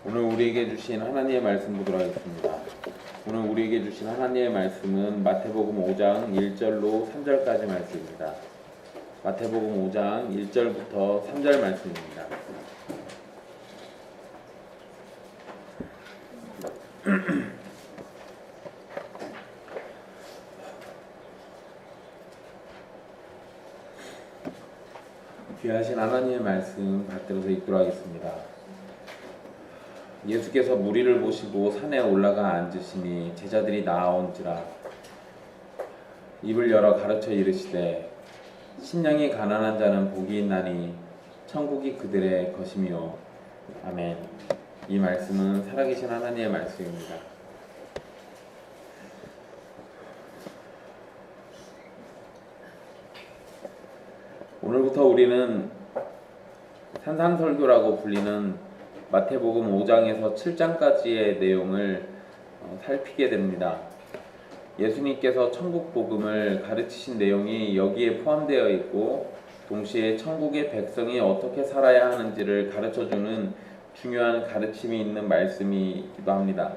오늘 우리에게 주신 하나님의 말씀 보도록 하겠습니다. 오늘 우리에게 주신 하나님의 말씀은 마태복음 5장 1절로 3절까지 말씀입니다. 마태복음 5장 1절부터 3절 말씀입니다. 귀하신 하나님의 말씀 받들어서 읽도록 하겠습니다. 예수께서 무리를 보시고 산에 올라가 앉으시니 제자들이 나아온지라 입을 열어 가르쳐 이르시되 심령이 가난한 자는 복이 있나니 천국이 그들의 것이며. 아멘. 이 말씀은 살아계신 하나님의 말씀입니다. 오늘부터 우리는 산상설교라고 불리는 마태복음 5장에서 7장까지의 내용을 살피게 됩니다. 예수님께서 천국 복음을 가르치신 내용이 여기에 포함되어 있고 동시에 천국의 백성이 어떻게 살아야 하는지를 가르쳐주는 중요한 가르침이 있는 말씀이기도 합니다.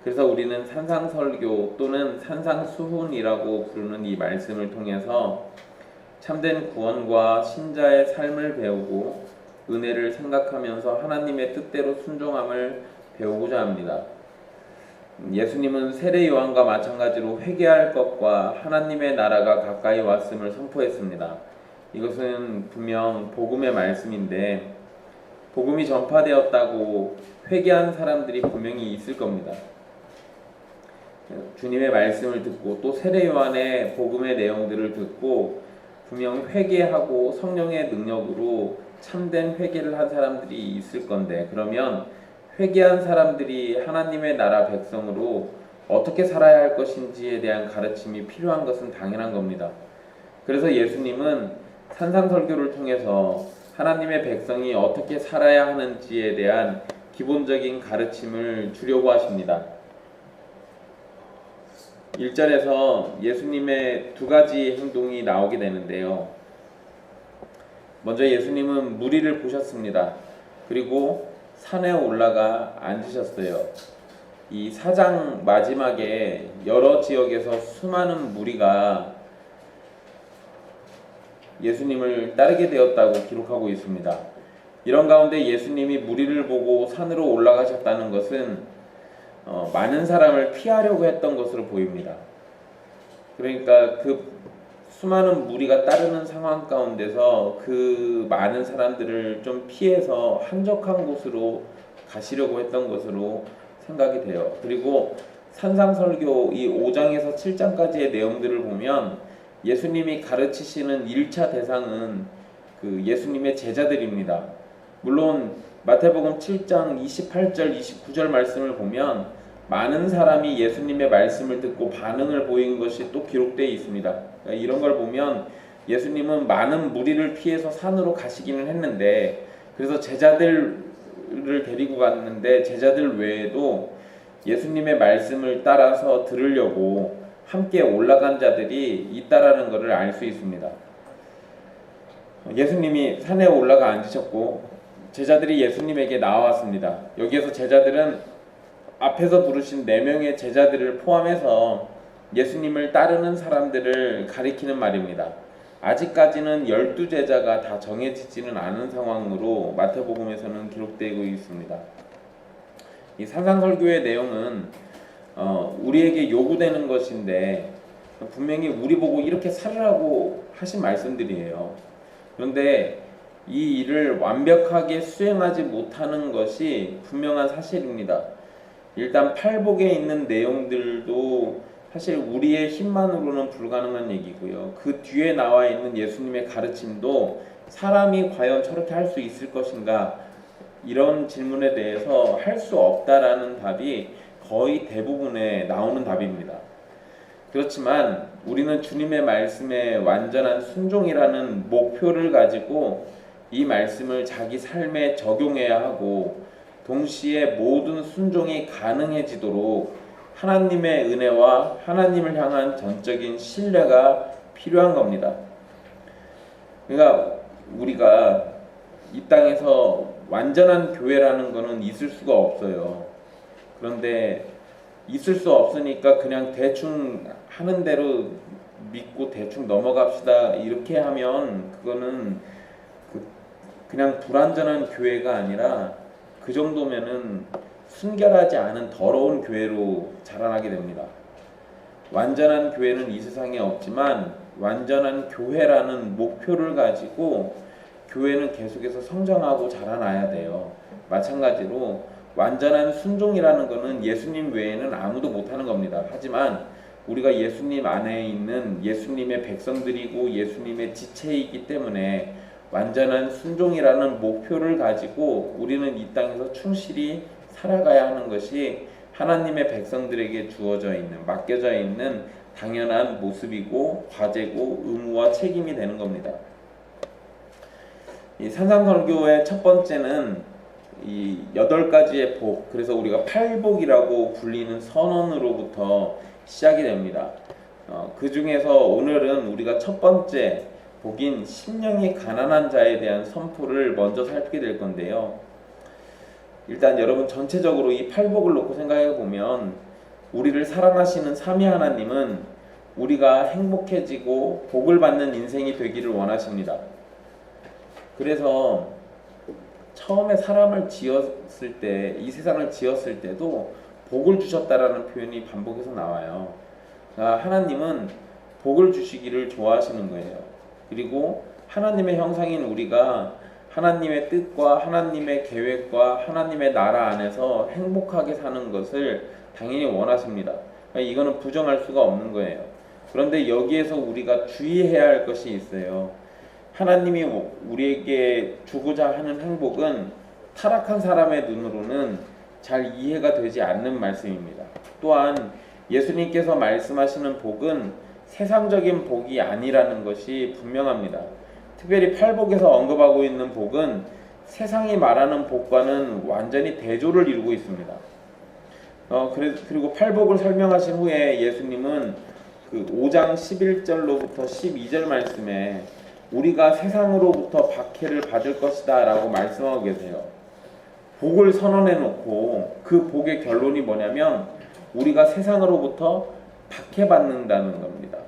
그래서 우리는 산상설교 또는 산상수훈이라고 부르는 이 말씀을 통해서 참된 구원과 신자의 삶을 배우고 은혜를 생각하면서 하나님의 뜻대로 순종함을 배우고자 합니다. 예수님은 세례 요한과 마찬가지로 회개할 것과 하나님의 나라가 가까이 왔음을 선포했습니다. 이것은 분명 복음의 말씀인데 복음이 전파되었다고 회개한 사람들이 분명히 있을 겁니다. 주님의 말씀을 듣고 또 세례 요한의 복음의 내용들을 듣고 분명 회개하고 성령의 능력으로 참된 회개를 한 사람들이 있을 건데, 그러면 회개한 사람들이 하나님의 나라 백성으로 어떻게 살아야 할 것인지에 대한 가르침이 필요한 것은 당연한 겁니다. 그래서 예수님은 산상설교를 통해서 하나님의 백성이 어떻게 살아야 하는지에 대한 기본적인 가르침을 주려고 하십니다. 1절에서 예수님의 두 가지 행동이 나오게 되는데요. 먼저 예수님은 무리를 보셨습니다. 그리고 산에 올라가 앉으셨어요. 이 4장 마지막에 여러 지역에서 수많은 무리가 예수님을 따르게 되었다고 기록하고 있습니다. 이런 가운데 예수님이 무리를 보고 산으로 올라가셨다는 것은 많은 사람을 피하려고 했던 것으로 보입니다. 그러니까 그 수많은 무리가 따르는 상황 가운데서 그 많은 사람들을 좀 피해서 한적한 곳으로 가시려고 했던 것으로 생각이 돼요. 그리고 산상설교 이 5장에서 7장까지의 내용들을 보면 예수님이 가르치시는 1차 대상은 그 예수님의 제자들입니다. 물론 마태복음 7장 28절 29절 말씀을 보면 많은 사람이 예수님의 말씀을 듣고 반응을 보인 것이 또 기록되어 있습니다. 그러니까 이런 걸 보면 예수님은 많은 무리를 피해서 산으로 가시기는 했는데, 그래서 제자들을 데리고 갔는데 제자들 외에도 예수님의 말씀을 따라서 들으려고 함께 올라간 자들이 있다라는 것을 알 수 있습니다. 예수님이 산에 올라가 앉으셨고 제자들이 예수님에게 나왔습니다. 여기에서 제자들은 앞에서 부르신 4명의 제자들을 포함해서 예수님을 따르는 사람들을 가리키는 말입니다. 아직까지는 12제자가 다 정해지지는 않은 상황으로 마태복음에서는 기록되고 있습니다. 이 산상설교의 내용은 우리에게 요구되는 것인데 분명히 우리 보고 이렇게 살으라고 하신 말씀들이에요. 그런데 이 일을 완벽하게 수행하지 못하는 것이 분명한 사실입니다. 일단 팔복에 있는 내용들도 사실 우리의 힘만으로는 불가능한 얘기고요. 그 뒤에 나와 있는 예수님의 가르침도 사람이 과연 저렇게 할 수 있을 것인가, 이런 질문에 대해서 할 수 없다라는 답이 거의 대부분에 나오는 답입니다. 그렇지만 우리는 주님의 말씀에 완전한 순종이라는 목표를 가지고 이 말씀을 자기 삶에 적용해야 하고 동시에 모든 순종이 가능해지도록 하나님의 은혜와 하나님을 향한 전적인 신뢰가 필요한 겁니다. 그러니까 우리가 이 땅에서 완전한 교회라는 거는 있을 수가 없어요. 그런데 있을 수 없으니까 그냥 대충 하는 대로 믿고 대충 넘어갑시다 이렇게 하면 그거는 그냥 불완전한 교회가 아니라 그 정도면은 순결하지 않은 더러운 교회로 자라나게 됩니다. 완전한 교회는 이 세상에 없지만 완전한 교회라는 목표를 가지고 교회는 계속해서 성장하고 자라나야 돼요. 마찬가지로 완전한 순종이라는 것은 예수님 외에는 아무도 못하는 겁니다. 하지만 우리가 예수님 안에 있는 예수님의 백성들이고 예수님의 지체이기 때문에 완전한 순종이라는 목표를 가지고 우리는 이 땅에서 충실히 살아가야 하는 것이 하나님의 백성들에게 주어져 있는, 맡겨져 있는 당연한 모습이고 과제고 의무와 책임이 되는 겁니다. 이 산상설교의 첫 번째는 이 8가지의 복, 그래서 우리가 팔복이라고 불리는 선언으로부터 시작이 됩니다. 그 중에서 오늘은 우리가 첫 번째 복인 심령이 가난한 자에 대한 선포를 먼저 살피게 될 건데요. 일단 여러분 전체적으로 이 팔복을 놓고 생각해 보면 우리를 사랑하시는 삼위 하나님은 우리가 행복해지고 복을 받는 인생이 되기를 원하십니다. 그래서 처음에 사람을 지었을 때, 이 세상을 지었을 때도 복을 주셨다라는 표현이 반복해서 나와요. 하나님은 복을 주시기를 좋아하시는 거예요. 그리고 하나님의 형상인 우리가 하나님의 뜻과 하나님의 계획과 하나님의 나라 안에서 행복하게 사는 것을 당연히 원하십니다. 이거는 부정할 수가 없는 거예요. 그런데 여기에서 우리가 주의해야 할 것이 있어요. 하나님이 우리에게 주고자 하는 행복은 타락한 사람의 눈으로는 잘 이해가 되지 않는 말씀입니다. 또한 예수님께서 말씀하시는 복은 세상적인 복이 아니라는 것이 분명합니다. 특별히 팔복에서 언급하고 있는 복은 세상이 말하는 복과는 완전히 대조를 이루고 있습니다. 그리고 팔복을 설명하신 후에 예수님은 그 5장 11절로부터 12절 말씀에 우리가 세상으로부터 박해를 받을 것이다 라고 말씀하고 계세요. 복을 선언해 놓고 그 복의 결론이 뭐냐면 우리가 세상으로부터 박해받는다는 겁니다.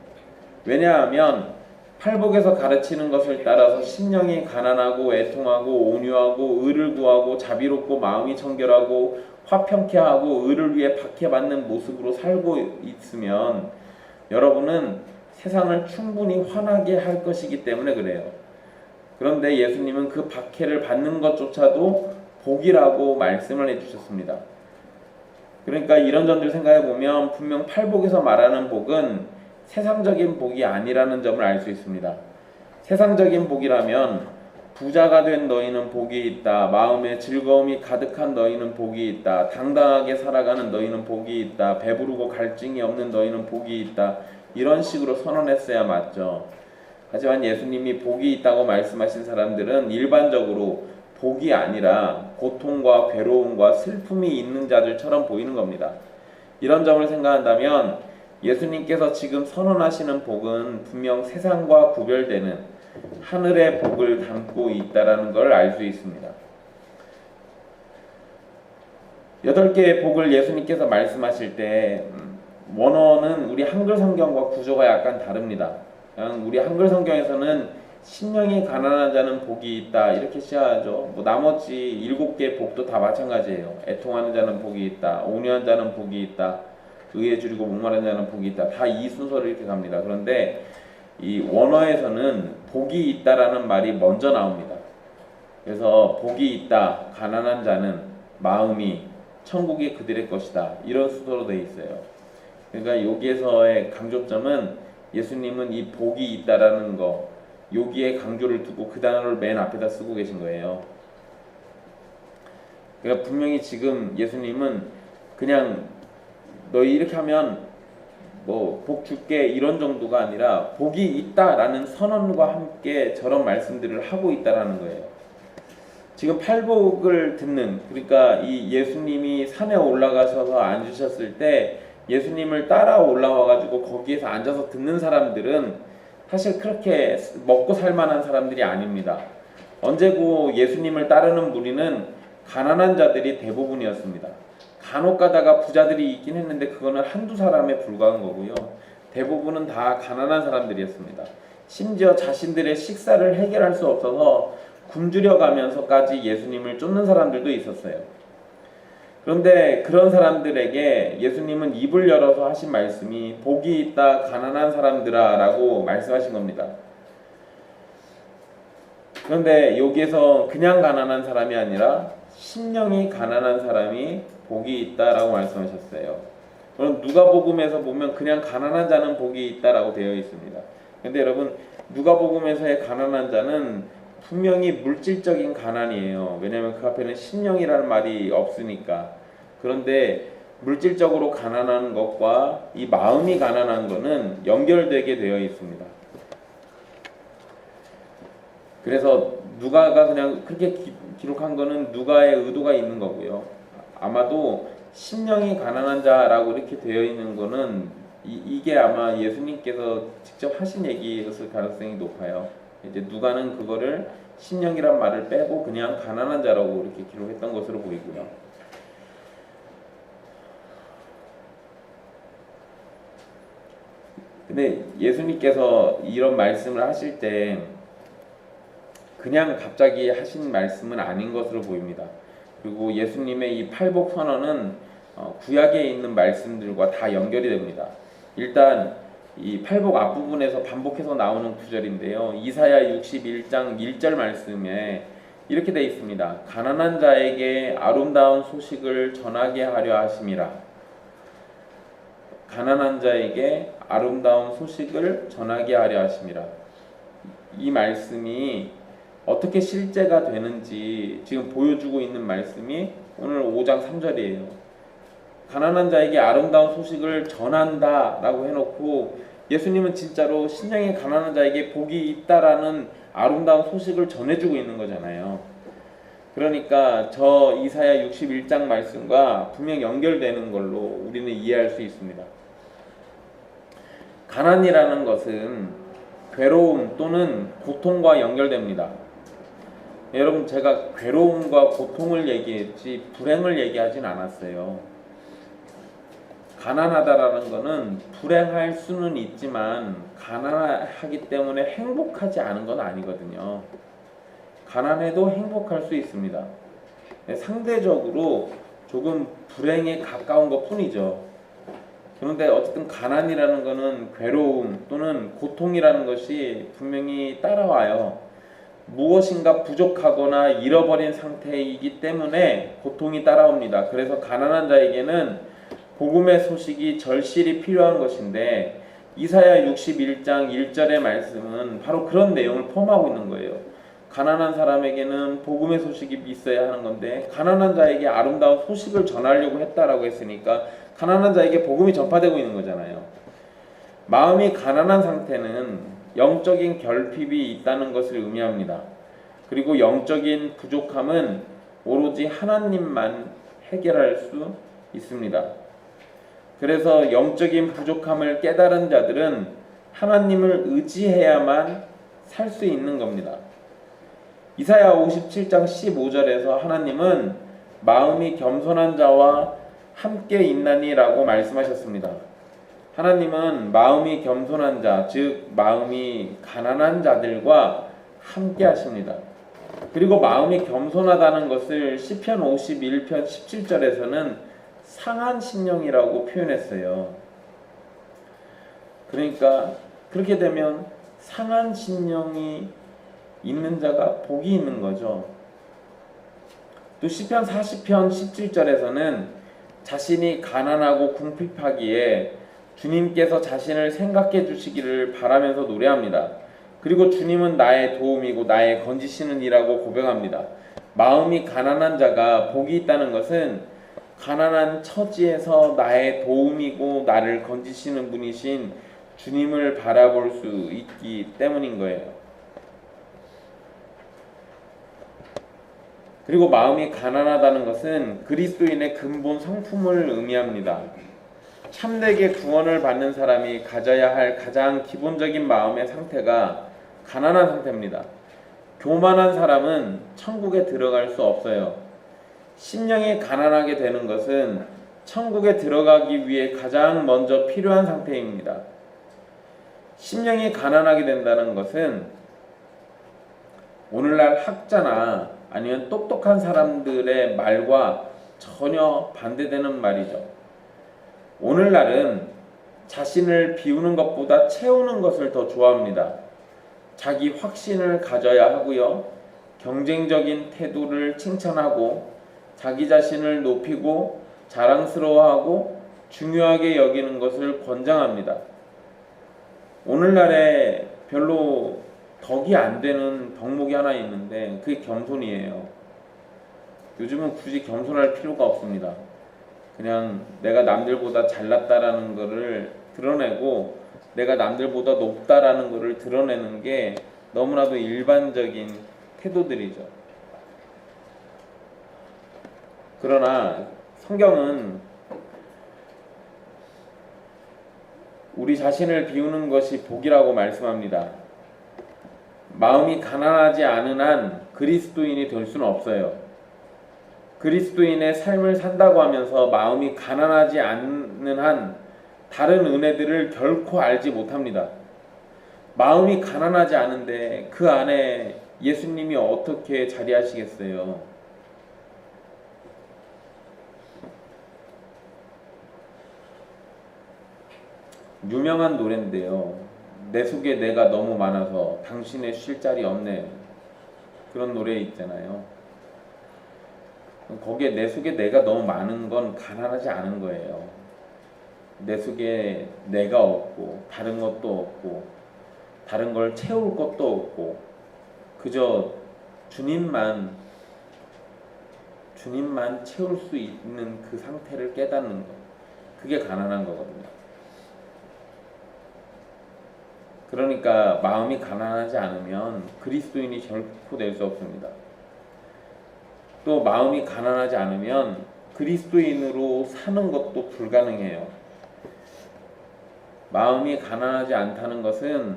왜냐하면 팔복에서 가르치는 것을 따라서 심령이 가난하고 애통하고 온유하고 의를 구하고 자비롭고 마음이 청결하고 화평케 하고 의를 위해 박해받는 모습으로 살고 있으면 여러분은 세상을 충분히 화나게 할 것이기 때문에 그래요. 그런데 예수님은 그 박해를 받는 것조차도 복이라고 말씀을 해주셨습니다. 그러니까 이런 점들 생각해 보면 분명 팔복에서 말하는 복은 세상적인 복이 아니라는 점을 알 수 있습니다. 세상적인 복이라면 부자가 된 너희는 복이 있다. 마음에 즐거움이 가득한 너희는 복이 있다. 당당하게 살아가는 너희는 복이 있다. 배부르고 갈증이 없는 너희는 복이 있다. 이런 식으로 선언했어야 맞죠. 하지만 예수님이 복이 있다고 말씀하신 사람들은 일반적으로 복이 아니라 고통과 괴로움과 슬픔이 있는 자들처럼 보이는 겁니다. 이런 점을 생각한다면 예수님께서 지금 선언하시는 복은 분명 세상과 구별되는 하늘의 복을 담고 있다는 걸 알 수 있습니다. 8개의 복을 예수님께서 말씀하실 때 원어는 우리 한글 성경과 구조가 약간 다릅니다. 우리 한글 성경에서는 심령이 가난한 자는 복이 있다 이렇게 시작하죠. 나머지 7개의 복도 다 마찬가지예요. 애통하는 자는 복이 있다. 온유한 자는 복이 있다. 의에 줄이고 목마른 자는 복이 있다. 다 이 순서로 이렇게 갑니다. 그런데 이 원어에서는 복이 있다라는 말이 먼저 나옵니다. 그래서 복이 있다. 가난한 자는 마음이 천국이 그들의 것이다. 이런 순서로 되어 있어요. 그러니까 여기에서의 강조점은 예수님은 이 복이 있다라는 거 여기에 강조를 두고 그 단어를 맨 앞에다 쓰고 계신 거예요. 그러니까 분명히 지금 예수님은 그냥 너희 이렇게 하면 뭐 복 줄게 이런 정도가 아니라 복이 있다라는 선언과 함께 저런 말씀들을 하고 있다라는 거예요. 지금 팔복을 듣는, 그러니까 이 예수님이 산에 올라가셔서 앉으셨을 때 예수님을 따라 올라와 가지고 거기에서 앉아서 듣는 사람들은 사실 그렇게 먹고 살 만한 사람들이 아닙니다. 언제고 예수님을 따르는 무리는 가난한 자들이 대부분이었습니다. 간혹 가다가 부자들이 있긴 했는데 그거는 한두 사람에 불과한 거고요. 대부분은 다 가난한 사람들이었습니다. 심지어 자신들의 식사를 해결할 수 없어서 굶주려 가면서까지 예수님을 쫓는 사람들도 있었어요. 그런데 그런 사람들에게 예수님은 입을 열어서 하신 말씀이 복이 있다 가난한 사람들아 라고 말씀하신 겁니다. 그런데 여기에서 그냥 가난한 사람이 아니라 심령이 가난한 사람이 복이 있다라고 말씀하셨어요. 그럼 누가복음에서 보면 그냥 가난한 자는 복이 있다라고 되어 있습니다. 그런데 여러분 누가복음에서의 가난한 자는 분명히 물질적인 가난이에요. 왜냐하면 그 앞에는 심령이라는 말이 없으니까. 그런데 물질적으로 가난한 것과 이 마음이 가난한 것은 연결되게 되어 있습니다. 그래서 누가가 그냥 그렇게 기록한 거는 누가의 의도가 있는 거고요. 아마도 심령이 가난한 자라고 이렇게 되어 있는 거는 이게 아마 예수님께서 직접 하신 얘기였을 가능성이 높아요. 이제 누가는 그거를 심령이란 말을 빼고 그냥 가난한 자라고 이렇게 기록했던 것으로 보이고요. 근데 예수님께서 이런 말씀을 하실 때 그냥 갑자기 하신 말씀은 아닌 것으로 보입니다. 그리고 예수님의 이 팔복 선언은 구약에 있는 말씀들과 다 연결이 됩니다. 일단 이 팔복 앞부분에서 반복해서 나오는 구절인데요. 이사야 61장 1절 말씀에 이렇게 되어 있습니다. 가난한 자에게 아름다운 소식을 전하게 하려 하심이라. 가난한 자에게 아름다운 소식을 전하게 하려 하심이라. 이 말씀이 어떻게 실제가 되는지 지금 보여주고 있는 말씀이 오늘 5장 3절이에요. 가난한 자에게 아름다운 소식을 전한다 라고 해놓고 예수님은 진짜로 심령이 가난한 자에게 복이 있다라는 아름다운 소식을 전해주고 있는 거잖아요. 그러니까 저 이사야 61장 말씀과 분명 연결되는 걸로 우리는 이해할 수 있습니다. 가난이라는 것은 괴로움 또는 고통과 연결됩니다. 여러분 제가 괴로움과 고통을 얘기했지 불행을 얘기하진 않았어요. 가난하다라는 것은 불행할 수는 있지만 가난하기 때문에 행복하지 않은 건 아니거든요. 가난해도 행복할 수 있습니다. 상대적으로 조금 불행에 가까운 것 뿐이죠. 그런데 어쨌든 가난이라는 것은 괴로움 또는 고통이라는 것이 분명히 따라와요. 무엇인가 부족하거나 잃어버린 상태이기 때문에 고통이 따라옵니다. 그래서 가난한 자에게는 복음의 소식이 절실히 필요한 것인데 이사야 61장 1절의 말씀은 바로 그런 내용을 포함하고 있는 거예요. 가난한 사람에게는 복음의 소식이 있어야 하는 건데 가난한 자에게 아름다운 소식을 전하려고 했다라고 했으니까 가난한 자에게 복음이 전파되고 있는 거잖아요. 마음이 가난한 상태는 영적인 결핍이 있다는 것을 의미합니다. 그리고 영적인 부족함은 오로지 하나님만 해결할 수 있습니다. 그래서 영적인 부족함을 깨달은 자들은 하나님을 의지해야만 살 수 있는 겁니다. 이사야 57장 15절에서 하나님은 마음이 겸손한 자와 함께 있나니라고 말씀하셨습니다. 하나님은 마음이 겸손한 자, 즉 마음이 가난한 자들과 함께 하십니다. 그리고 마음이 겸손하다는 것을 시편 51편 17절에서는 상한 심령이라고 표현했어요. 그러니까 그렇게 되면 상한 심령이 있는 자가 복이 있는 거죠. 또 시편 40편 17절에서는 자신이 가난하고 궁핍하기에 주님께서 자신을 생각해 주시기를 바라면서 노래합니다. 그리고 주님은 나의 도움이고 나의 건지시는 이라고 고백합니다. 마음이 가난한 자가 복이 있다는 것은 가난한 처지에서 나의 도움이고 나를 건지시는 분이신 주님을 바라볼 수 있기 때문인 거예요. 그리고 마음이 가난하다는 것은 그리스도인의 근본 성품을 의미합니다. 참되게 구원을 받는 사람이 가져야 할 가장 기본적인 마음의 상태가 가난한 상태입니다. 교만한 사람은 천국에 들어갈 수 없어요. 심령이 가난하게 되는 것은 천국에 들어가기 위해 가장 먼저 필요한 상태입니다. 심령이 가난하게 된다는 것은 오늘날 학자나 아니면 똑똑한 사람들의 말과 전혀 반대되는 말이죠. 오늘날은 자신을 비우는 것보다 채우는 것을 더 좋아합니다. 자기 확신을 가져야 하고요. 경쟁적인 태도를 칭찬하고 자기 자신을 높이고 자랑스러워하고 중요하게 여기는 것을 권장합니다. 오늘날에 별로 덕이 안 되는 덕목이 하나 있는데 그게 겸손이에요. 요즘은 굳이 겸손할 필요가 없습니다. 그냥 내가 남들보다 잘났다라는 것을 드러내고 내가 남들보다 높다라는 것을 드러내는 게 너무나도 일반적인 태도들이죠. 그러나 성경은 우리 자신을 비우는 것이 복이라고 말씀합니다. 마음이 가난하지 않은 한 그리스도인이 될 수는 없어요. 그리스도인의 삶을 산다고 하면서 마음이 가난하지 않는 한 다른 은혜들을 결코 알지 못합니다. 마음이 가난하지 않은데 그 안에 예수님이 어떻게 자리하시겠어요? 유명한 노래인데요. 내 속에 내가 너무 많아서 당신의 쉴 자리 없네. 그런 노래 있잖아요. 거기에 내 속에 내가 너무 많은 건 가난하지 않은 거예요. 내 속에 내가 없고 다른 것도 없고 다른 걸 채울 것도 없고 그저 주님만 채울 수 있는 그 상태를 깨닫는 것. 그게 가난한 거거든요. 그러니까 마음이 가난하지 않으면 그리스도인이 결코 될 수 없습니다. 또 마음이 가난하지 않으면 그리스도인으로 사는 것도 불가능해요. 마음이 가난하지 않다는 것은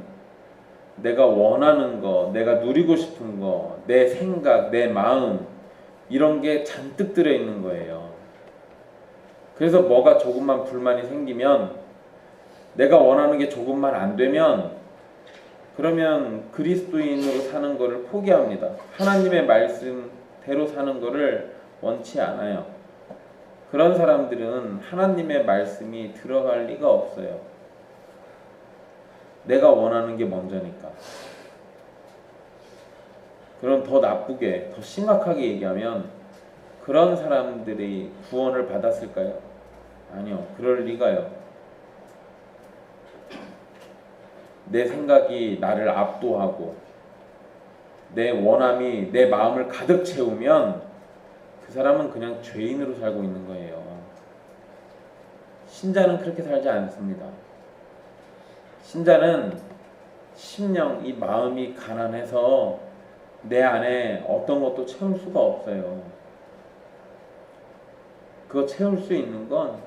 내가 원하는 거, 내가 누리고 싶은 거, 내 생각, 내 마음 이런 게 잔뜩 들어있는 거예요. 그래서 뭐가 조금만 불만이 생기면 내가 원하는 게 조금만 안 되면 그러면 그리스도인으로 사는 것을 포기합니다. 하나님의 말씀대로 사는 것을 원치 않아요. 그런 사람들은 하나님의 말씀이 들어갈 리가 없어요. 내가 원하는 게 먼저니까. 그럼 더 나쁘게, 더 심각하게 얘기하면 그런 사람들이 구원을 받았을까요? 아니요. 그럴 리가요. 내 생각이 나를 압도하고 내 원함이 내 마음을 가득 채우면 그 사람은 그냥 죄인으로 살고 있는 거예요. 신자는 그렇게 살지 않습니다. 신자는 심령, 이 마음이 가난해서 내 안에 어떤 것도 채울 수가 없어요. 그거 채울 수 있는 건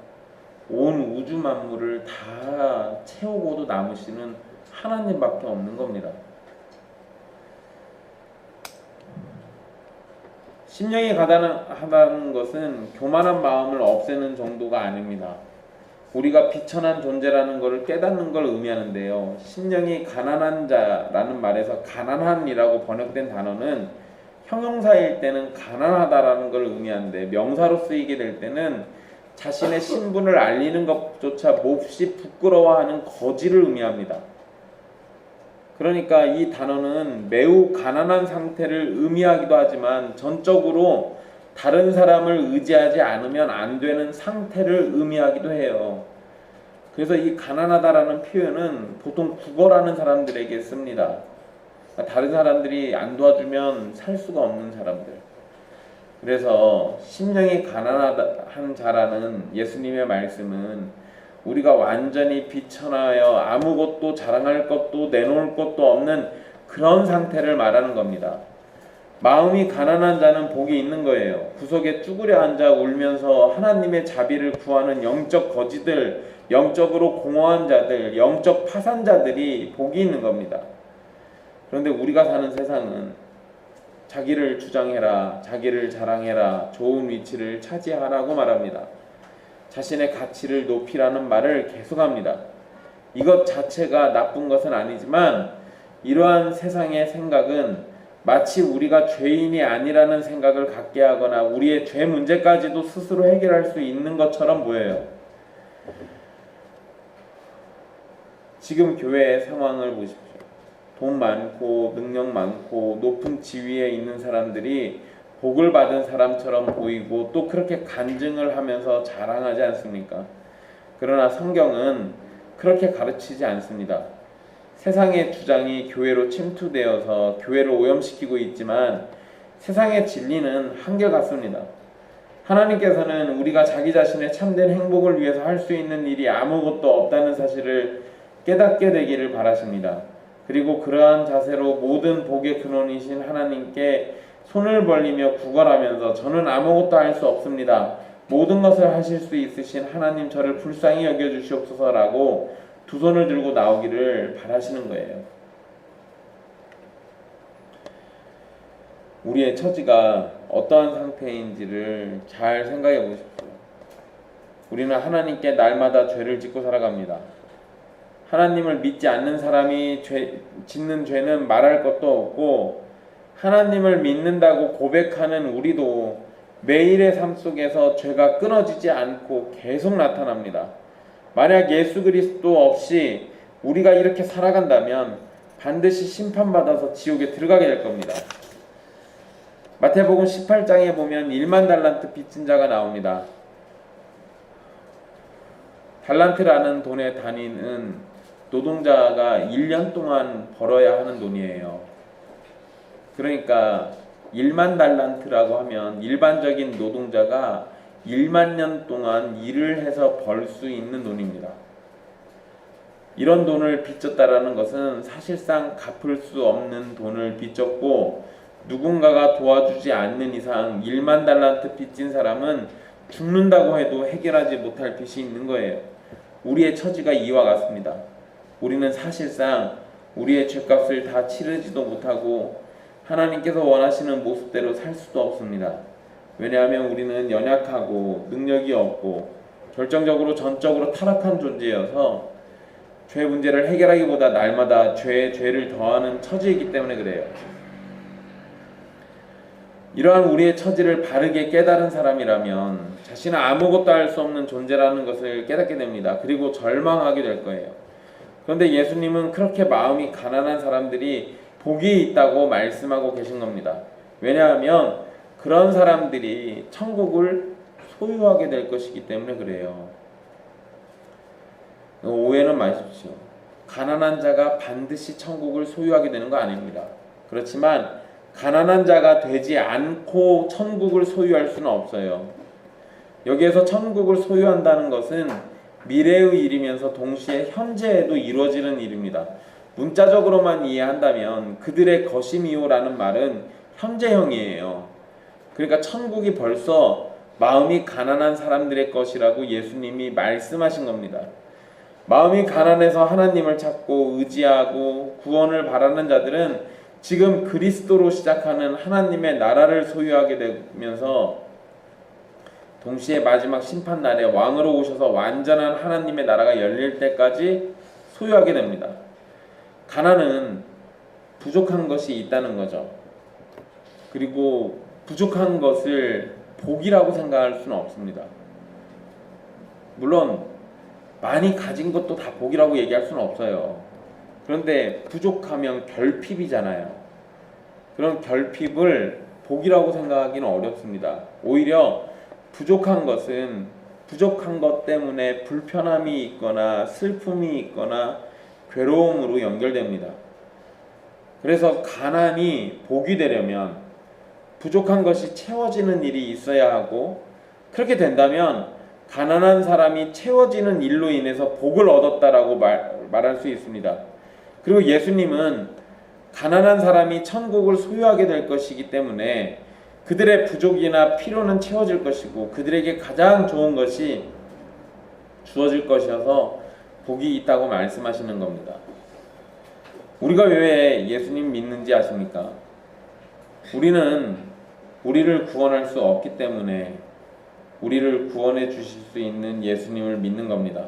온 우주 만물을 다 채우고도 남으시는 하나님밖에 없는 겁니다. 심령이 가난하다는 것은 교만한 마음을 없애는 정도가 아닙니다. 우리가 비천한 존재라는 것을 깨닫는 걸 의미하는데요. 심령이 가난한 자라는 말에서 가난한이라고 번역된 단어는 형용사일 때는 가난하다라는 걸 의미하는데 명사로 쓰이게 될 때는 자신의 신분을 알리는 것조차 몹시 부끄러워하는 거지를 의미합니다. 그러니까 이 단어는 매우 가난한 상태를 의미하기도 하지만 전적으로 다른 사람을 의지하지 않으면 안 되는 상태를 의미하기도 해요. 그래서 이 가난하다라는 표현은 보통 국어라는 사람들에게 씁니다. 그러니까 다른 사람들이 안 도와주면 살 수가 없는 사람들. 그래서 심령이 가난한 자라는 예수님의 말씀은 우리가 완전히 비천하여 아무것도 자랑할 것도 내놓을 것도 없는 그런 상태를 말하는 겁니다. 마음이 가난한 자는 복이 있는 거예요. 구석에 쭈그려 앉아 울면서 하나님의 자비를 구하는 영적 거지들, 영적으로 공허한 자들, 영적 파산자들이 복이 있는 겁니다. 그런데 우리가 사는 세상은 자기를 주장해라, 자기를 자랑해라, 좋은 위치를 차지하라고 말합니다. 자신의 가치를 높이라는 말을 계속합니다. 이것 자체가 나쁜 것은 아니지만 이러한 세상의 생각은 마치 우리가 죄인이 아니라는 생각을 갖게 하거나 우리의 죄 문제까지도 스스로 해결할 수 있는 것처럼 보여요. 지금 교회의 상황을 보십시오. 돈 많고 능력 많고 높은 지위에 있는 사람들이 복을 받은 사람처럼 보이고 또 그렇게 간증을 하면서 자랑하지 않습니까? 그러나 성경은 그렇게 가르치지 않습니다. 세상의 주장이 교회로 침투되어서 교회를 오염시키고 있지만 세상의 진리는 한결같습니다. 하나님께서는 우리가 자기 자신의 참된 행복을 위해서 할 수 있는 일이 아무것도 없다는 사실을 깨닫게 되기를 바라십니다. 그리고 그러한 자세로 모든 복의 근원이신 하나님께 손을 벌리며 구걸하면서 저는 아무것도 할 수 없습니다. 모든 것을 하실 수 있으신 하나님 저를 불쌍히 여겨주시옵소서라고 두 손을 들고 나오기를 바라시는 거예요. 우리의 처지가 어떠한 상태인지를 잘 생각해 보십시오. 우리는 하나님께 날마다 죄를 짓고 살아갑니다. 하나님을 믿지 않는 사람이 짓는 죄는 말할 것도 없고 하나님을 믿는다고 고백하는 우리도 매일의 삶 속에서 죄가 끊어지지 않고 계속 나타납니다. 만약 예수 그리스도 없이 우리가 이렇게 살아간다면 반드시 심판받아서 지옥에 들어가게 될 겁니다. 마태복음 18장에 보면 1만 달란트 빚진 자가 나옵니다. 달란트라는 돈의 단위는 노동자가 1년 동안 벌어야 하는 돈이에요. 그러니까 1만 달란트라고 하면 일반적인 노동자가 1만 년 동안 일을 해서 벌 수 있는 돈입니다. 이런 돈을 빚졌다라는 것은 사실상 갚을 수 없는 돈을 빚졌고 누군가가 도와주지 않는 이상 1만 달란트 빚진 사람은 죽는다고 해도 해결하지 못할 빚이 있는 거예요. 우리의 처지가 이와 같습니다. 우리는 사실상 우리의 죄값을 다 치르지도 못하고 하나님께서 원하시는 모습대로 살 수도 없습니다. 왜냐하면 우리는 연약하고 능력이 없고 결정적으로 전적으로 타락한 존재여서 죄 문제를 해결하기보다 날마다 죄에 죄를 더하는 처지이기 때문에 그래요. 이러한 우리의 처지를 바르게 깨달은 사람이라면 자신은 아무것도 할 수 없는 존재라는 것을 깨닫게 됩니다. 그리고 절망하게 될 거예요. 그런데 예수님은 그렇게 마음이 가난한 사람들이 복이 있다고 말씀하고 계신 겁니다. 왜냐하면 그런 사람들이 천국을 소유하게 될 것이기 때문에 그래요. 오해는 마십시오. 가난한 자가 반드시 천국을 소유하게 되는 거 아닙니다. 그렇지만 가난한 자가 되지 않고 천국을 소유할 수는 없어요. 여기에서 천국을 소유한다는 것은 미래의 일이면서 동시에 현재에도 이루어지는 일입니다. 문자적으로만 이해한다면 그들의 것이미요라는 말은 현재형이에요. 그러니까 천국이 벌써 마음이 가난한 사람들의 것이라고 예수님이 말씀하신 겁니다. 마음이 가난해서 하나님을 찾고 의지하고 구원을 바라는 자들은 지금 그리스도로 시작하는 하나님의 나라를 소유하게 되면서 동시에 마지막 심판날에 왕으로 오셔서 완전한 하나님의 나라가 열릴 때까지 소유하게 됩니다. 가난은 부족한 것이 있다는 거죠. 그리고 부족한 것을 복이라고 생각할 수는 없습니다. 물론 많이 가진 것도 다 복이라고 얘기할 수는 없어요. 그런데 부족하면 결핍이잖아요. 그런 결핍을 복이라고 생각하기는 어렵습니다. 오히려 부족한 것은 부족한 것 때문에 불편함이 있거나 슬픔이 있거나 괴로움으로 연결됩니다. 그래서 가난이 복이 되려면 부족한 것이 채워지는 일이 있어야 하고, 그렇게 된다면 가난한 사람이 채워지는 일로 인해서 복을 얻었다라고 말할 수 있습니다. 그리고 예수님은 가난한 사람이 천국을 소유하게 될 것이기 때문에 그들의 부족이나 필요는 채워질 것이고 그들에게 가장 좋은 것이 주어질 것이어서 복이 있다고 말씀하시는 겁니다. 우리가 왜 예수님 믿는지 아십니까? 우리는 우리를 구원할 수 없기 때문에 우리를 구원해 주실 수 있는 예수님을 믿는 겁니다.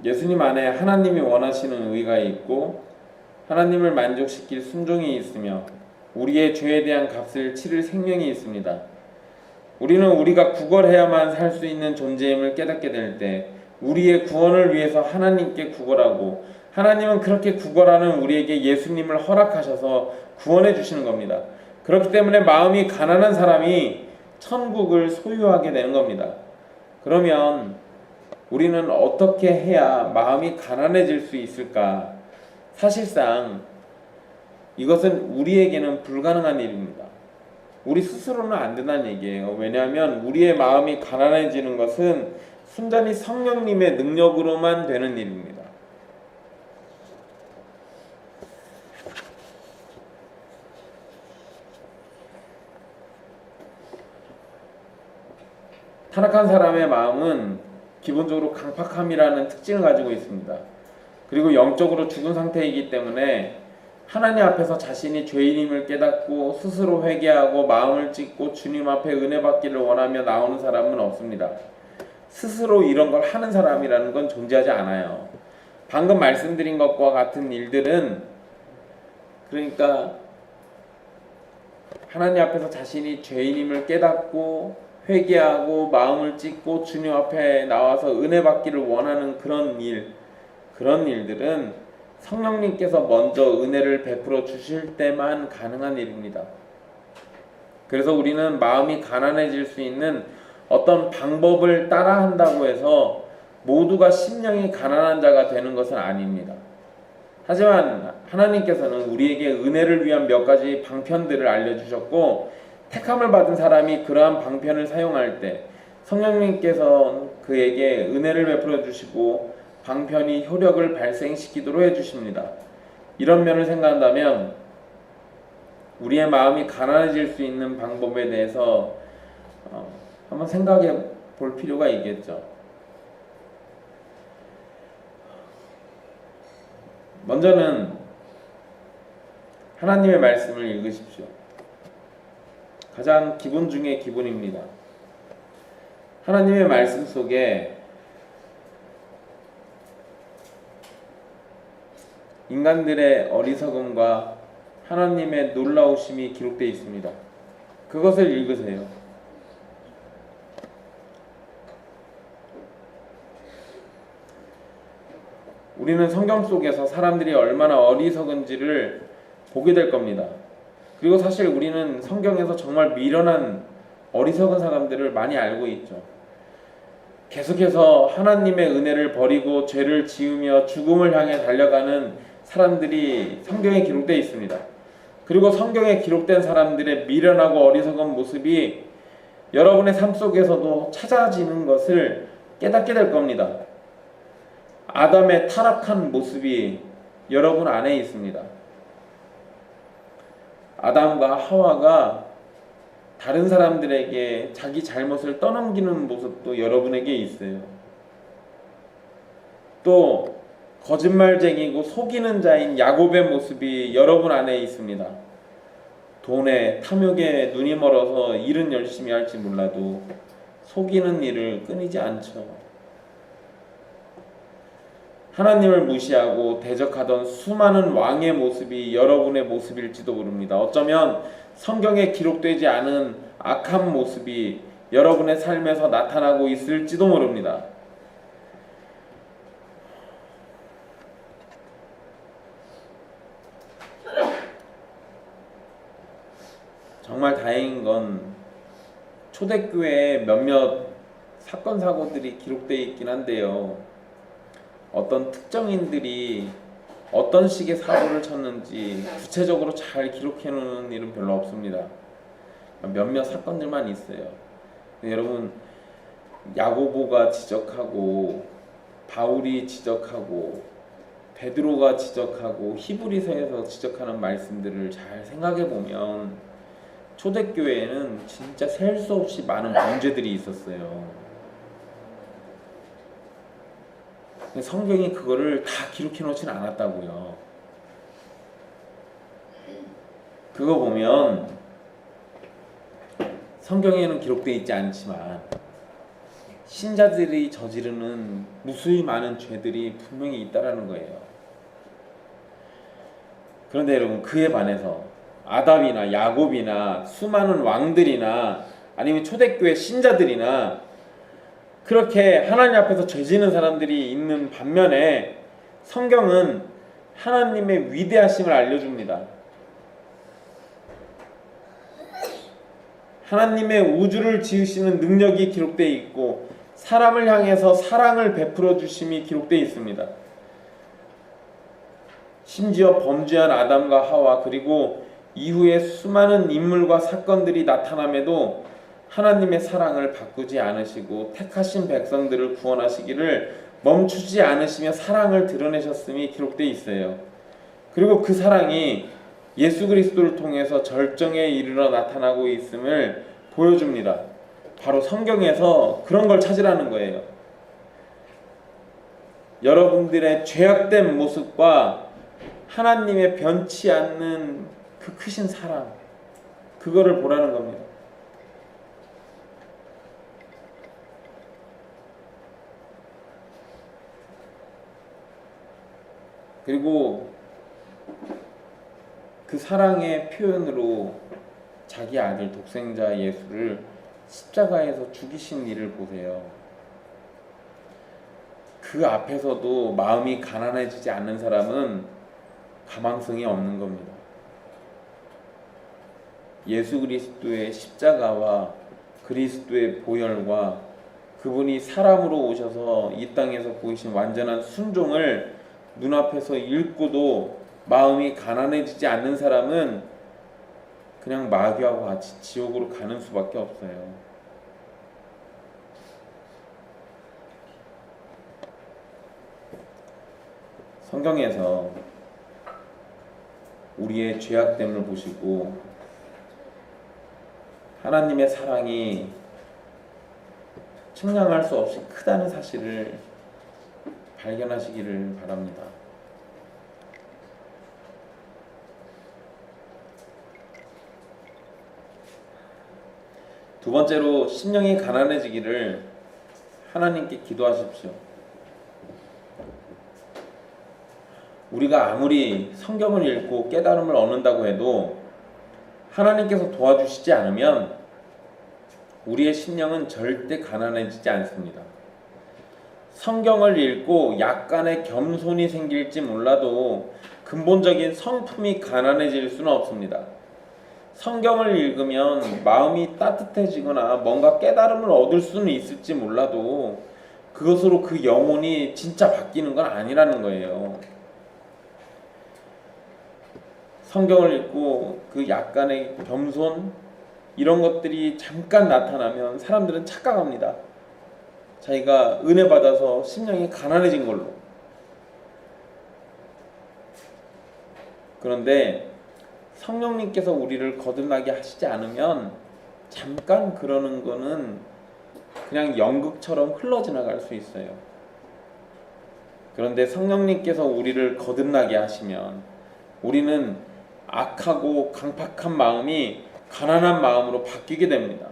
예수님 안에 하나님이 원하시는 의가 있고 하나님을 만족시킬 순종이 있으며 우리의 죄에 대한 값을 치를 생명이 있습니다. 우리는 우리가 구걸해야만 살 수 있는 존재임을 깨닫게 될 때 우리의 구원을 위해서 하나님께 구걸하고 하나님은 그렇게 구걸하는 우리에게 예수님을 허락하셔서 구원해 주시는 겁니다. 그렇기 때문에 마음이 가난한 사람이 천국을 소유하게 되는 겁니다. 그러면 우리는 어떻게 해야 마음이 가난해질 수 있을까? 사실상 이것은 우리에게는 불가능한 일입니다. 우리 스스로는 안 된다는 얘기예요. 왜냐하면 우리의 마음이 가난해지는 것은 순전히 성령님의 능력으로만 되는 일입니다. 타락한 사람의 마음은 기본적으로 강팍함이라는 특징을 가지고 있습니다. 그리고 영적으로 죽은 상태이기 때문에 하나님 앞에서 자신이 죄인임을 깨닫고 스스로 회개하고 마음을 찢고 주님 앞에 은혜 받기를 원하며 나오는 사람은 없습니다. 스스로 이런 걸 하는 사람이라는 건 존재하지 않아요. 방금 말씀드린 것과 같은 일들은 그러니까 하나님 앞에서 자신이 죄인임을 깨닫고 회개하고 마음을 찢고 주님 앞에 나와서 은혜 받기를 원하는 그런 일들은 성령님께서 먼저 은혜를 베풀어 주실 때만 가능한 일입니다. 그래서 우리는 마음이 가난해질 수 있는 어떤 방법을 따라한다고 해서 모두가 심령이 가난한 자가 되는 것은 아닙니다. 하지만 하나님께서는 우리에게 은혜를 위한 몇 가지 방편들을 알려주셨고 택함을 받은 사람이 그러한 방편을 사용할 때 성령님께서 그에게 은혜를 베풀어 주시고 방편이 효력을 발생시키도록 해주십니다. 이런 면을 생각한다면 우리의 마음이 가난해질 수 있는 방법에 대해서 한번 생각해 볼 필요가 있겠죠. 먼저는 하나님의 말씀을 읽으십시오. 가장 기본 중에 기본입니다. 하나님의 말씀 속에 인간들의 어리석음과 하나님의 놀라우심이 기록되어 있습니다. 그것을 읽으세요. 우리는 성경 속에서 사람들이 얼마나 어리석은지를 보게 될 겁니다. 그리고 사실 우리는 성경에서 정말 미련한 어리석은 사람들을 많이 알고 있죠. 계속해서 하나님의 은혜를 버리고 죄를 지으며 죽음을 향해 달려가는 사람들이 성경에 기록되어 있습니다. 그리고 성경에 기록된 사람들의 미련하고 어리석은 모습이 여러분의 삶 속에서도 찾아지는 것을 깨닫게 될 겁니다. 아담의 타락한 모습이 여러분 안에 있습니다. 아담과 하와가 다른 사람들에게 자기 잘못을 떠넘기는 모습도 여러분에게 있어요. 또 거짓말쟁이고 속이는 자인 야곱의 모습이 여러분 안에 있습니다. 돈에 탐욕에 눈이 멀어서 일은 열심히 할지 몰라도 속이는 일을 끊이지 않죠. 하나님을 무시하고 대적하던 수많은 왕의 모습이 여러분의 모습일지도 모릅니다. 어쩌면 성경에 기록되지 않은 악한 모습이 여러분의 삶에서 나타나고 있을지도 모릅니다. 정말 다행인 건 초대교회에 몇몇 사건 사고들이 기록되어 있긴 한데요. 어떤 특정인들이 어떤 식의 사고를 쳤는지 구체적으로 잘 기록해 놓는 일은 별로 없습니다. 몇몇 사건들만 있어요. 여러분, 야고보가 지적하고 바울이 지적하고 베드로가 지적하고 히브리서에서 지적하는 말씀들을 잘 생각해 보면 초대교회에는 진짜 셀 수 없이 많은 문제들이 있었어요. 성경이 그거를 다 기록해 놓지는 않았다고요. 그거 보면 성경에는 기록되어 있지 않지만 신자들이 저지르는 무수히 많은 죄들이 분명히 있다라는 거예요. 그런데 여러분, 그에 반해서 아담이나 야곱이나 수많은 왕들이나 아니면 초대교회 신자들이나 그렇게 하나님 앞에서 죄 지는 사람들이 있는 반면에 성경은 하나님의 위대하심을 알려줍니다. 하나님의 우주를 지으시는 능력이 기록되어 있고 사람을 향해서 사랑을 베풀어 주심이 기록되어 있습니다. 심지어 범죄한 아담과 하와 그리고 이후에 수많은 인물과 사건들이 나타남에도 하나님의 사랑을 바꾸지 않으시고 택하신 백성들을 구원하시기를 멈추지 않으시며 사랑을 드러내셨음이 기록되어 있어요. 그리고 그 사랑이 예수 그리스도를 통해서 절정에 이르러 나타나고 있음을 보여줍니다. 바로 성경에서 그런 걸 찾으라는 거예요. 여러분들의 죄악된 모습과 하나님의 변치 않는 그 크신 사랑, 그거를 보라는 겁니다. 그리고 그 사랑의 표현으로 자기 아들 독생자 예수를 십자가에서 죽이신 일을 보세요. 그 앞에서도 마음이 가난해지지 않는 사람은 가망성이 없는 겁니다. 예수 그리스도의 십자가와 그리스도의 보혈과 그분이 사람으로 오셔서 이 땅에서 보이신 완전한 순종을 눈앞에서 읽고도 마음이 가난해지지 않는 사람은 그냥 마귀하고 같이 지옥으로 가는 수밖에 없어요. 성경에서 우리의 죄악됨을 보시고 하나님의 사랑이 측량할 수 없이 크다는 사실을 발견하시기를 바랍니다. 두 번째로, 심령이 가난해지기를 하나님께 기도하십시오. 우리가 아무리 성경을 읽고 깨달음을 얻는다고 해도 하나님께서 도와주시지 않으면 우리의 심령은 절대 가난해지지 않습니다. 성경을 읽고 약간의 겸손이 생길지 몰라도 근본적인 성품이 가난해질 수는 없습니다. 성경을 읽으면 마음이 따뜻해지거나 뭔가 깨달음을 얻을 수는 있을지 몰라도 그것으로 그 영혼이 진짜 바뀌는 건 아니라는 거예요. 성경을 읽고 그 약간의 겸손, 이런 것들이 잠깐 나타나면 사람들은 착각합니다. 자기가 은혜 받아서 심령이 가난해진 걸로. 그런데 성령님께서 우리를 거듭나게 하시지 않으면 잠깐 그러는 거는 그냥 연극처럼 흘러 지나갈 수 있어요. 그런데 성령님께서 우리를 거듭나게 하시면 우리는 악하고 강팍한 마음이 가난한 마음으로 바뀌게 됩니다.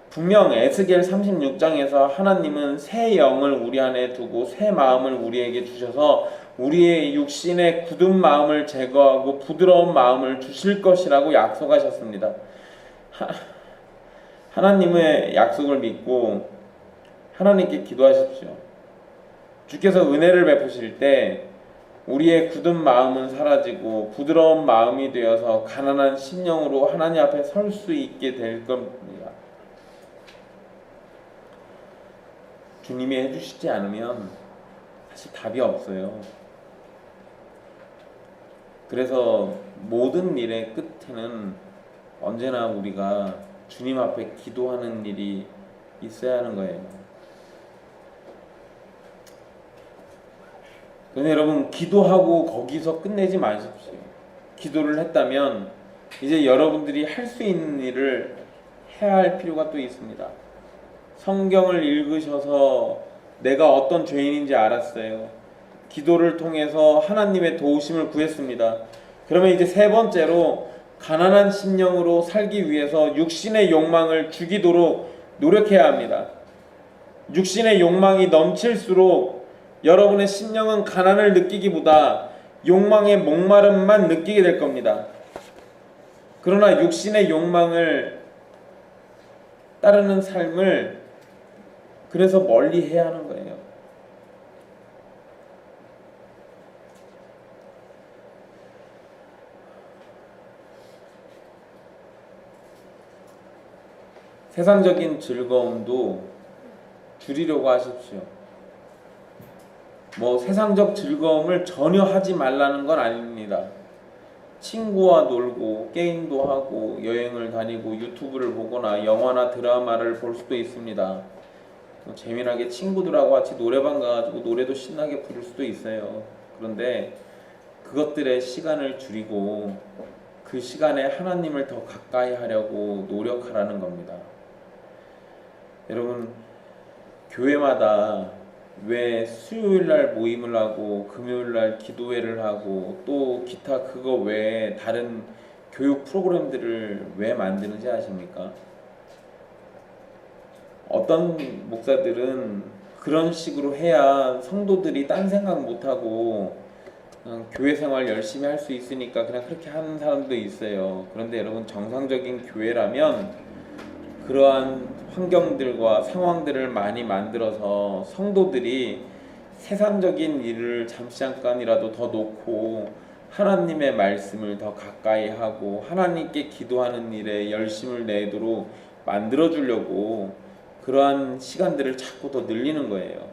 분명 에스겔 36장에서 하나님은 새 영을 우리 안에 두고 새 마음을 우리에게 주셔서 우리의 육신의 굳은 마음을 제거하고 부드러운 마음을 주실 것이라고 약속하셨습니다. 하나님의 약속을 믿고 하나님께 기도하십시오. 주께서 은혜를 베푸실 때 우리의 굳은 마음은 사라지고 부드러운 마음이 되어서 가난한 심령으로 하나님 앞에 설 수 있게 될 겁니다. 주님이 해주시지 않으면 사실 답이 없어요. 그래서 모든 일의 끝에는 언제나 우리가 주님 앞에 기도하는 일이 있어야 하는 거예요. 그런데 여러분, 기도하고 거기서 끝내지 마십시오. 기도를 했다면 이제 여러분들이 할 수 있는 일을 해야 할 필요가 또 있습니다. 성경을 읽으셔서 내가 어떤 죄인인지 알았어요. 기도를 통해서 하나님의 도우심을 구했습니다. 그러면 이제 세 번째로 가난한 심령으로 살기 위해서 육신의 욕망을 죽이도록 노력해야 합니다. 육신의 욕망이 넘칠수록 여러분의 심령은 가난을 느끼기보다 욕망의 목마름만 느끼게 될 겁니다. 그러나 육신의 욕망을 따르는 삶을 그래서 멀리 해야 하는 거예요. 세상적인 즐거움도 줄이려고 하십시오. 세상적 즐거움을 전혀 하지 말라는 건 아닙니다. 친구와 놀고 게임도 하고 여행을 다니고 유튜브를 보거나 영화나 드라마를 볼 수도 있습니다. 재미나게 친구들하고 같이 노래방 가가지고 노래도 신나게 부를 수도 있어요. 그런데 그것들의 시간을 줄이고 그 시간에 하나님을 더 가까이 하려고 노력하라는 겁니다. 여러분, 교회마다 왜 수요일날 모임을 하고 금요일날 기도회를 하고 또 기타 그거 외에 다른 교육 프로그램들을 왜 만드는지 아십니까? 어떤 목사들은 그런 식으로 해야 성도들이 딴 생각 못하고 교회 생활 열심히 할 수 있으니까 그냥 그렇게 하는 사람도 있어요. 그런데 여러분, 정상적인 교회라면 그러한 환경들과 상황들을 많이 만들어서 성도들이 세상적인 일을 잠시간이라도 더 놓고 하나님의 말씀을 더 가까이 하고 하나님께 기도하는 일에 열심을 내도록 만들어 주려고 그러한 시간들을 자꾸 더 늘리는 거예요.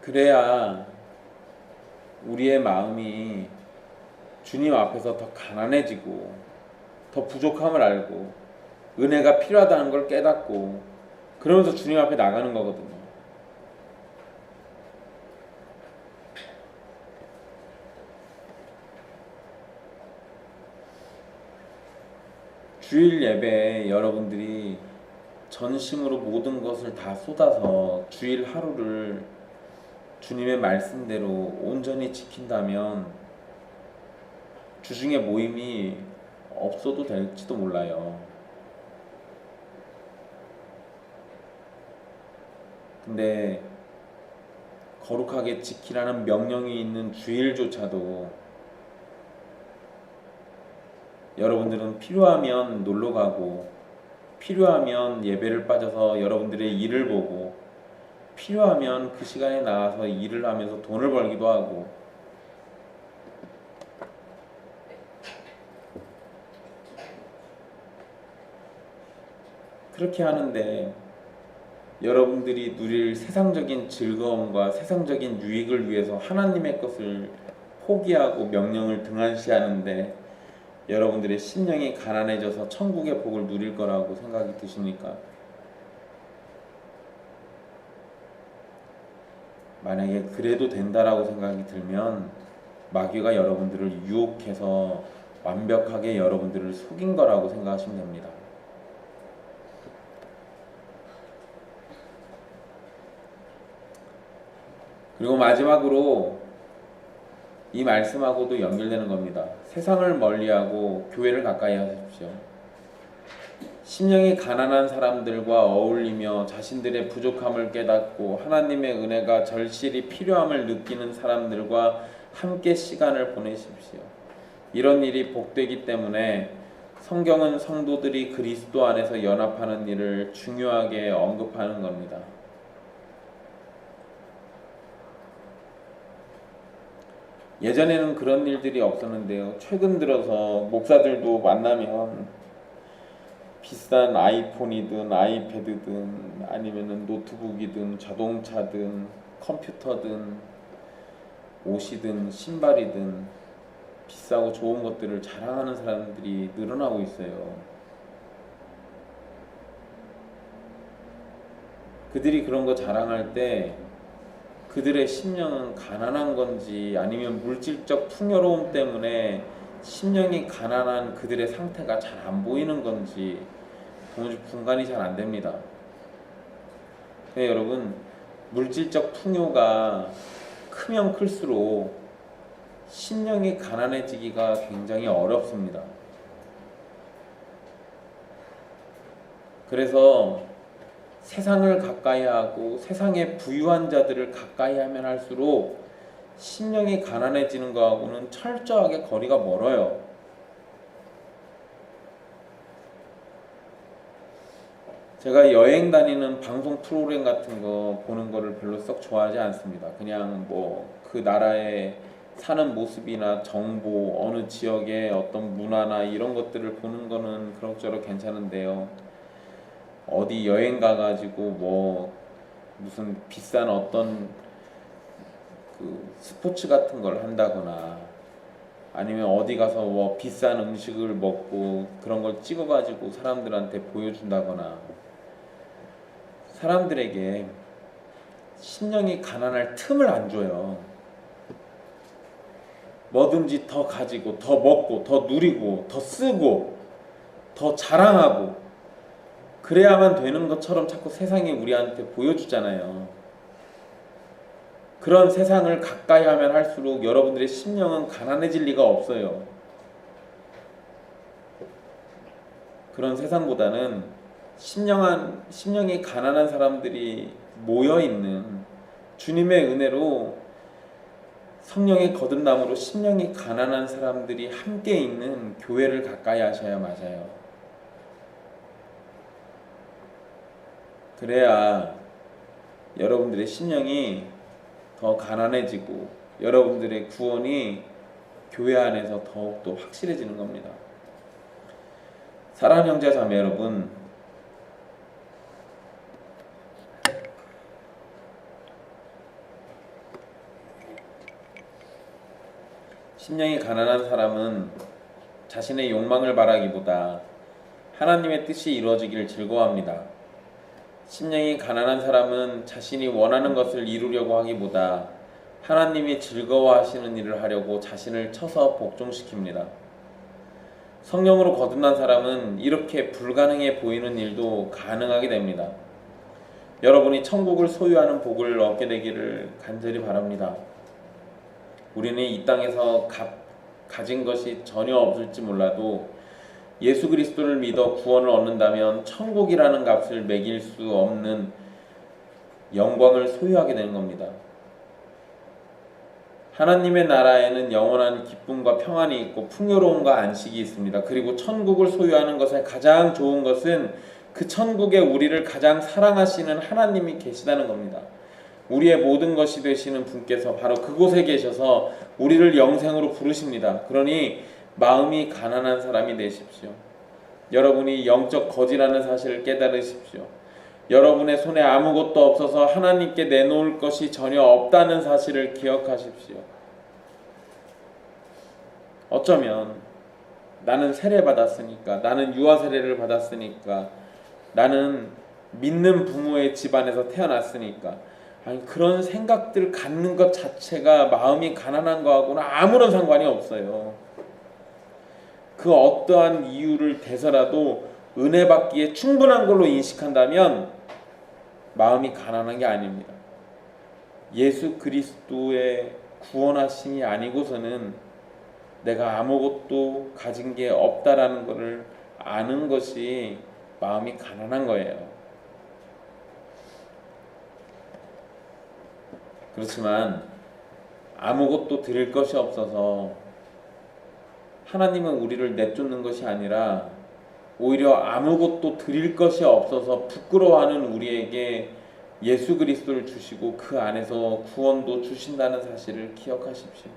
그래야 우리의 마음이 주님 앞에서 더 가난해지고 더 부족함을 알고 은혜가 필요하다는 걸 깨닫고 그러면서 주님 앞에 나가는 거거든요. 주일 예배에 여러분들이 전심으로 모든 것을 다 쏟아서 주일 하루를 주님의 말씀대로 온전히 지킨다면 주중에 모임이 없어도 될지도 몰라요. 근데 거룩하게 지키라는 명령이 있는 주일조차도 여러분들은 필요하면 놀러 가고 필요하면 예배를 빠져서 여러분들의 일을 보고 필요하면 그 시간에 나와서 일을 하면서 돈을 벌기도 하고 그렇게 하는데 여러분들이 누릴 세상적인 즐거움과 세상적인 유익을 위해서 하나님의 것을 포기하고 명령을 등한시하는데 여러분들의 심령이 가난해져서 천국의 복을 누릴 거라고 생각이 드십니까? 만약에 그래도 된다라고 생각이 들면 마귀가 여러분들을 유혹해서 완벽하게 여러분들을 속인 거라고 생각하시면 됩니다. 그리고 마지막으로 이 말씀하고도 연결되는 겁니다. 세상을 멀리하고 교회를 가까이 하십시오. 심령이 가난한 사람들과 어울리며 자신들의 부족함을 깨닫고 하나님의 은혜가 절실히 필요함을 느끼는 사람들과 함께 시간을 보내십시오. 이런 일이 복되기 때문에 성경은 성도들이 그리스도 안에서 연합하는 일을 중요하게 언급하는 겁니다. 예전에는 그런 일들이 없었는데요. 최근 들어서 목사들도 만나면 비싼 아이폰이든 아이패드든 아니면은 노트북이든 자동차든 컴퓨터든 옷이든 신발이든 비싸고 좋은 것들을 자랑하는 사람들이 늘어나고 있어요. 그들이 그런 거 자랑할 때 그들의 심령은 가난한 건지 아니면 물질적 풍요로움 때문에 심령이 가난한 그들의 상태가 잘 안 보이는 건지 도무지 분간이 잘 안 됩니다. 여러분, 물질적 풍요가 크면 클수록 심령이 가난해지기가 굉장히 어렵습니다. 그래서 세상을 가까이 하고 세상의 부유한 자들을 가까이 하면 할수록 심령이 가난해지는 거하고는 철저하게 거리가 멀어요. 제가 여행 다니는 방송 프로그램 같은 거 보는 거를 별로 썩 좋아하지 않습니다. 그냥 뭐 그 나라의 사는 모습이나 정보, 어느 지역의 어떤 문화나 이런 것들을 보는 거는 그럭저럭 괜찮은데요. 어디 여행 가가지고 뭐 무슨 비싼 어떤 그 스포츠 같은 걸 한다거나 아니면 어디 가서 뭐 비싼 음식을 먹고 그런 걸 찍어가지고 사람들한테 보여준다거나 사람들에게 심령이 가난할 틈을 안 줘요. 뭐든지 더 가지고 더 먹고 더 누리고 더 쓰고 더 자랑하고 그래야만 되는 것처럼 자꾸 세상이 우리한테 보여주잖아요. 그런 세상을 가까이 하면 할수록 여러분들의 심령은 가난해질 리가 없어요. 그런 세상보다는 심령이 가난한 사람들이 모여있는 주님의 은혜로 성령의 거듭남으로 심령이 가난한 사람들이 함께 있는 교회를 가까이 하셔야 맞아요. 그래야 여러분들의 심령이 더 가난해지고 여러분들의 구원이 교회 안에서 더욱더 확실해지는 겁니다. 사랑하는 형제 자매 여러분, 심령이 가난한 사람은 자신의 욕망을 바라기보다 하나님의 뜻이 이루어지기를 즐거워합니다. 심령이 가난한 사람은 자신이 원하는 것을 이루려고 하기보다 하나님이 즐거워하시는 일을 하려고 자신을 쳐서 복종시킵니다. 성령으로 거듭난 사람은 이렇게 불가능해 보이는 일도 가능하게 됩니다. 여러분이 천국을 소유하는 복을 얻게 되기를 간절히 바랍니다. 우리는 이 땅에서 가진 것이 전혀 없을지 몰라도 예수 그리스도를 믿어 구원을 얻는다면 천국이라는 값을 매길 수 없는 영광을 소유하게 되는 겁니다. 하나님의 나라에는 영원한 기쁨과 평안이 있고 풍요로움과 안식이 있습니다. 그리고 천국을 소유하는 것의 가장 좋은 것은 그 천국에 우리를 가장 사랑하시는 하나님이 계시다는 겁니다. 우리의 모든 것이 되시는 분께서 바로 그곳에 계셔서 우리를 영생으로 부르십니다. 그러니 마음이 가난한 사람이 되십시오. 여러분이 영적 거지라는 사실을 깨달으십시오. 여러분의 손에 아무것도 없어서 하나님께 내놓을 것이 전혀 없다는 사실을 기억하십시오. 어쩌면 나는 세례받았으니까, 나는 유아 세례를 받았으니까, 나는 믿는 부모의 집안에서 태어났으니까, 아니 그런 생각들 갖는 것 자체가 마음이 가난한 거하고는 아무런 상관이 없어요. 그 어떠한 이유를 대서라도 은혜 받기에 충분한 걸로 인식한다면 마음이 가난한 게 아닙니다. 예수 그리스도의 구원하심이 아니고서는 내가 아무것도 가진 게 없다라는 것을 아는 것이 마음이 가난한 거예요. 그렇지만 아무것도 드릴 것이 없어서 하나님은 우리를 내쫓는 것이 아니라 오히려 아무것도 드릴 것이 없어서 부끄러워하는 우리에게 예수 그리스도를 주시고 그 안에서 구원도 주신다는 사실을 기억하십시오.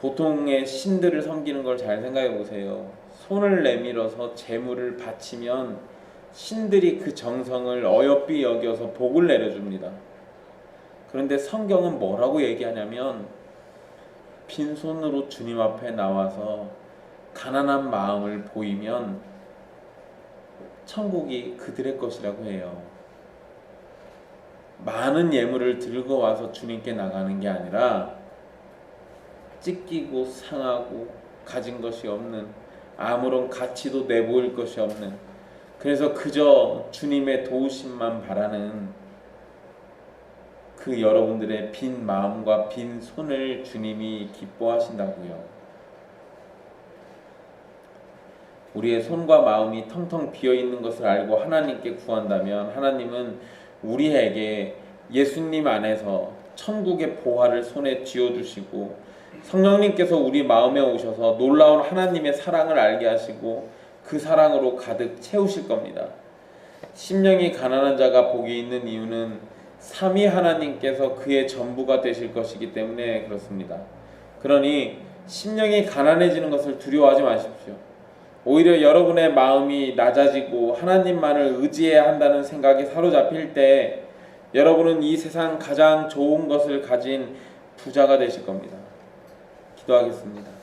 보통의 신들을 섬기는 걸 잘 생각해 보세요. 손을 내밀어서 제물을 바치면 신들이 그 정성을 어여삐 여겨서 복을 내려줍니다. 그런데 성경은 뭐라고 얘기하냐면 빈손으로 주님 앞에 나와서 가난한 마음을 보이면 천국이 그들의 것이라고 해요. 많은 예물을 들고 와서 주님께 나가는 게 아니라 찢기고 상하고 가진 것이 없는, 아무런 가치도 내보일 것이 없는, 그래서 그저 주님의 도우심만 바라는 그 여러분들의 빈 마음과 빈 손을 주님이 기뻐하신다고요. 우리의 손과 마음이 텅텅 비어 있는 것을 알고 하나님께 구한다면 하나님은 우리에게 예수님 안에서 천국의 보화를 손에 쥐어주시고 성령님께서 우리 마음에 오셔서 놀라운 하나님의 사랑을 알게 하시고 그 사랑으로 가득 채우실 겁니다. 심령이 가난한 자가 복이 있는 이유는 삼위 하나님께서 그의 전부가 되실 것이기 때문에 그렇습니다. 그러니 심령이 가난해지는 것을 두려워하지 마십시오. 오히려 여러분의 마음이 낮아지고 하나님만을 의지해야 한다는 생각이 사로잡힐 때 여러분은 이 세상 가장 좋은 것을 가진 부자가 되실 겁니다. 기도하겠습니다.